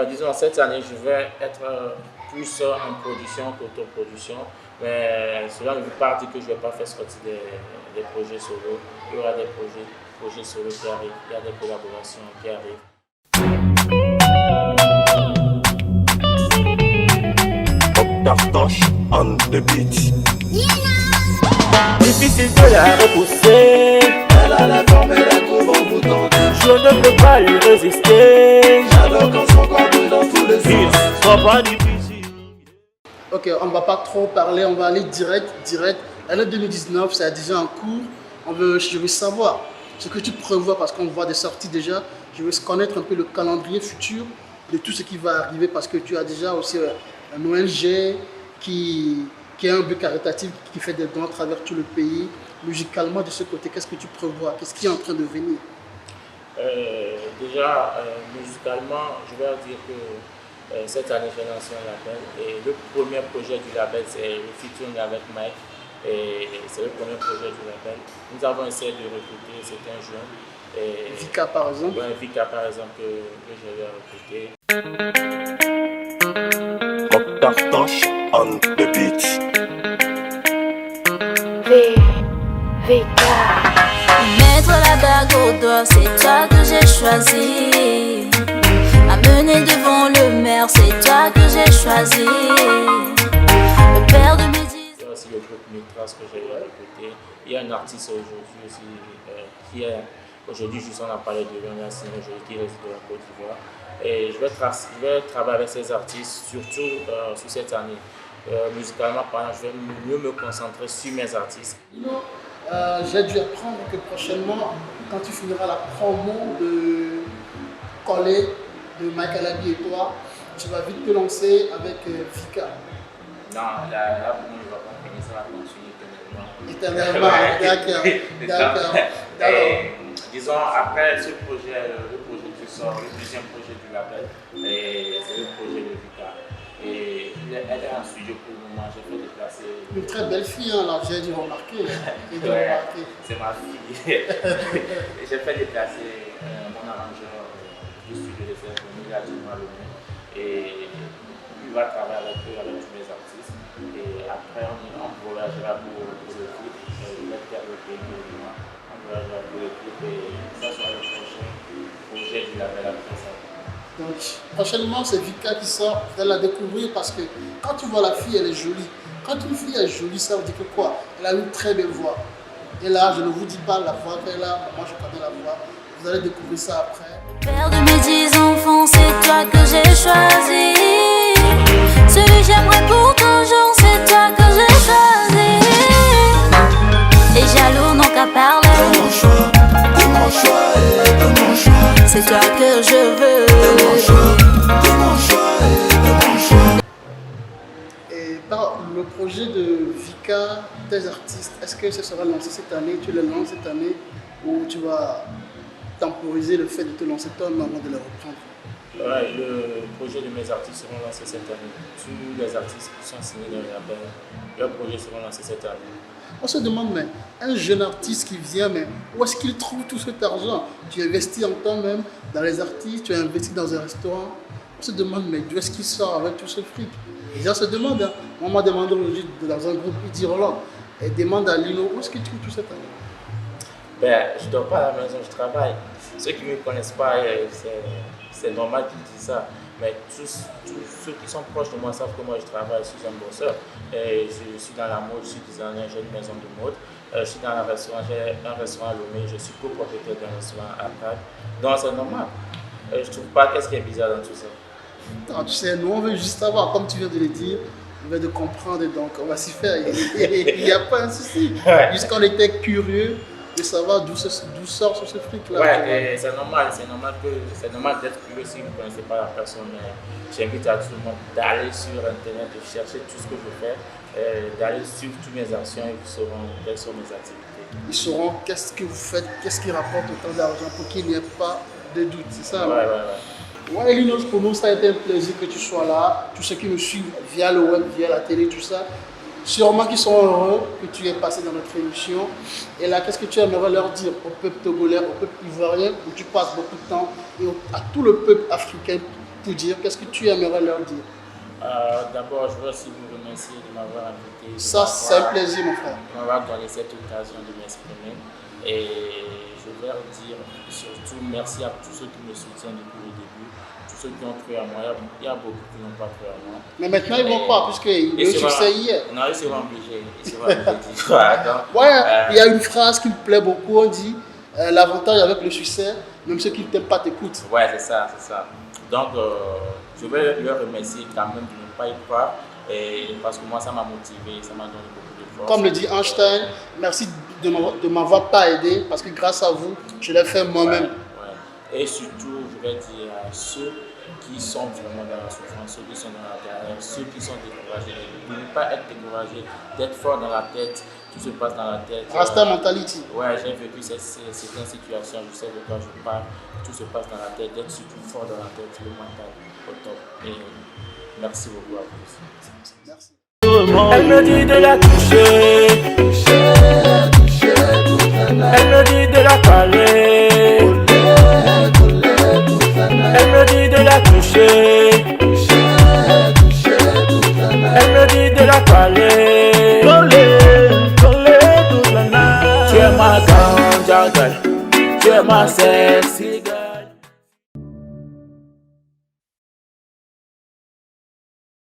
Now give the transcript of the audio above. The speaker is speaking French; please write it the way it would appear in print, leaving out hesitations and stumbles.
Disons, cette année, je vais être plus en production qu'autoproduction. Mais cela ne veut pas dire que je ne vais pas faire sortir des projets solo. Il y aura des projets solo qui arrivent. Il y a des collaborations qui arrivent. Tartoche on the beat. Difficile de la repousser. Elle a la forme et la coupe en bouton. Je ne peux pas lui résister. J'adore quand son corps bouge dans tous les Il sens. soit pas difficile. Ok, on ne va pas trop parler, on va aller direct. L'année 2019, c'est déjà en cours. Je veux savoir ce que tu prévois parce qu'on voit des sorties déjà. Je veux connaître un peu le calendrier futur de tout ce qui va arriver parce que tu as déjà aussi un ONG qui a un but caritatif qui fait des dons à travers tout le pays. Musicalement, de ce côté, qu'est-ce que tu prévois? Qu'est-ce qui est en train de venir? Musicalement, je vais dire que cette année, j'ai lancé un label. Et le premier projet du label, c'est le featuring avec Mike. Et c'est le premier projet du label. Nous avons essayé de recruter, c'était un jeune. Vika, par exemple? Oui, Vika, par exemple, que j'avais recruté. Tartoche on the beat. Mettre la bague au doigt, c'est toi que j'ai choisi. Amener devant le maire, c'est toi que j'ai choisi. Le père de mes 10. Il y a aussi le groupe Mitras que j'ai recruté. Il y a un artiste aujourd'hui aussi qui est aujourd'hui, juste on a parlé de lui, on a signé aujourd'hui, qui réside de la Côte d'Ivoire. Et je vais travailler avec ces artistes, surtout sur cette année. Musicalement parlant, je vais mieux me concentrer sur mes artistes. J'ai dû apprendre que prochainement, quand tu finiras la promo de Collé, de Mike Alabi et toi, tu vas vite te lancer avec Vika. Non, là, pour moi, je ne vais pas finir, ça va continuer éternellement. D'accord. Disons, après ce projet, le projet qui sort, le deuxième projet du label, c'est le projet de Vika. Et elle est en studio pour le moment, j'ai fait déplacer. Une très belle fille, hein, là, j'ai dû remarquer. C'est ma fille. J'ai fait déplacer mon arrangeur du studio de Saint-Denis, il a dit moi le mien. Et il va travailler avec tous mes artistes. Et après, on voyagera pour le clip. Il va faire le pays de moi. On voyagera pour le clip et ça sera le prochain projet du label après ça. Donc, prochainement, c'est Vika qui sort. Vous allez la découvrir parce que quand tu vois la fille, elle est jolie. Quand une fille est jolie, ça veut dire que quoi? Elle a une très belle voix. Et là, je ne vous dis pas la voix qu'elle a, moi je connais la voix. Vous allez découvrir ça après. Père de mes 10 enfants, c'est toi que j'ai choisi. Celui que j'aimerais pour toujours, c'est toi que j'ai choisi. Les jaloux n'ont qu'à parler. De mon choix et de mon choix. C'est toi que je veux. De mon choix et de mon choix. Et par le projet de Vika, tes artistes, est-ce que ce sera lancé cette année? Tu le lances cette année ou tu vas temporiser le fait de te lancer toi-même avant de le reprendre? Ouais, le projet de mes artistes seront lancés cette année. Tous les artistes qui sont signés dans le label, leurs projets seront lancés cette année. On se demande, mais un jeune artiste qui vient, mais où est-ce qu'il trouve tout cet argent? Tu investis en toi-même dans les artistes, tu as investi dans un restaurant. On se demande, mais d'où est-ce qu'il sort avec tout ce fric? Les gens se demandent, hein. Moi, on m'a demandé aujourd'hui dans un groupe Idi Roland, et demande à Lino, où est-ce qu'il trouve tout cet argent? Ben, je ne dors pas à la maison, je travaille. Ceux qui ne me connaissent pas, c'est normal qu'ils disent ça. Mais tous ceux qui sont proches de moi savent que moi je travaille, je suis un bosseur. Et je suis dans la mode, je suis designer, j'ai une maison de mode. Je suis dans un restaurant, j'ai un restaurant à Lomé, je suis copropriétaire d'un restaurant à Prague. Donc c'est normal. Je ne trouve pas qu'est-ce qui est bizarre dans tout ça. Non, tu sais, nous on veut juste savoir, comme tu viens de le dire, on veut de comprendre, donc on va s'y faire. Il n'y a pas un souci. Ouais. Juste qu'on était curieux de savoir d'où sort ce fric-là. Ouais, c'est normal d'être curieux si vous ne connaissez pas la personne. J'invite à tout le monde d'aller sur Internet, de chercher tout ce que je fais, d'aller suivre toutes mes actions et vous sauront quelles sont mes activités. Ils sauront qu'est-ce que vous faites, qu'est-ce qui rapporte autant d'argent pour qu'il n'y ait pas de doute, c'est ça? Ouais. Ouais, Elinos, pour nous, ça a été un plaisir que tu sois là. Tous ceux qui me suivent via le web, via la télé, tout ça, sûrement qu'ils sont heureux que tu aies passé dans notre émission. Et là, qu'est-ce que tu aimerais leur dire au peuple togolais, au peuple ivoirien, où tu passes beaucoup de temps, et à tout le peuple africain pour dire? Qu'est-ce que tu aimerais leur dire? D'abord, je veux aussi vous remercier de m'avoir invité. Ça, c'est un plaisir, mon frère. De m'avoir donné cette occasion de m'exprimer. Et je veux leur dire surtout merci à tous ceux qui me soutiennent depuis le début, tous ceux qui ont cru à moi. Il y a beaucoup qui n'ont pas cru à moi. Mais maintenant, ils vont croire, puisqu'il y a eu succès hier. Non, ils seront obligés. Ils seront obligés. Ouais, il y a une phrase qui me plaît beaucoup. On dit l'avantage avec le succès, même ceux qui ne t'aiment pas t'écoutent. Ouais, c'est ça, c'est ça. Donc, je vais leur remercier quand même de ne pas y croire. Et parce que moi, ça m'a motivé, ça m'a donné beaucoup de force. Comme le dit Einstein, merci de m'avoir pas aidé, parce que grâce à vous, je l'ai fait moi-même. Ouais. Et surtout, je vais dire à ceux qui sont vraiment dans la souffrance, ceux qui sont dans la galère, ceux qui sont découragés, de ne pas être découragés, d'être fort dans la tête, tout se passe dans la tête. Rasta mentality. Ouais, j'ai vécu certaines situations, je sais de quoi je parle, tout se passe dans la tête, d'être surtout fort dans la tête, le mental au top. Et merci beaucoup à vous. Merci. Elle me dit de la toucher, elle me dit de la parler, elle me dit de la toucher, elle me dit de la parler, coller toute la night. Tu es ma ganja girl, tu es ma sexy girl.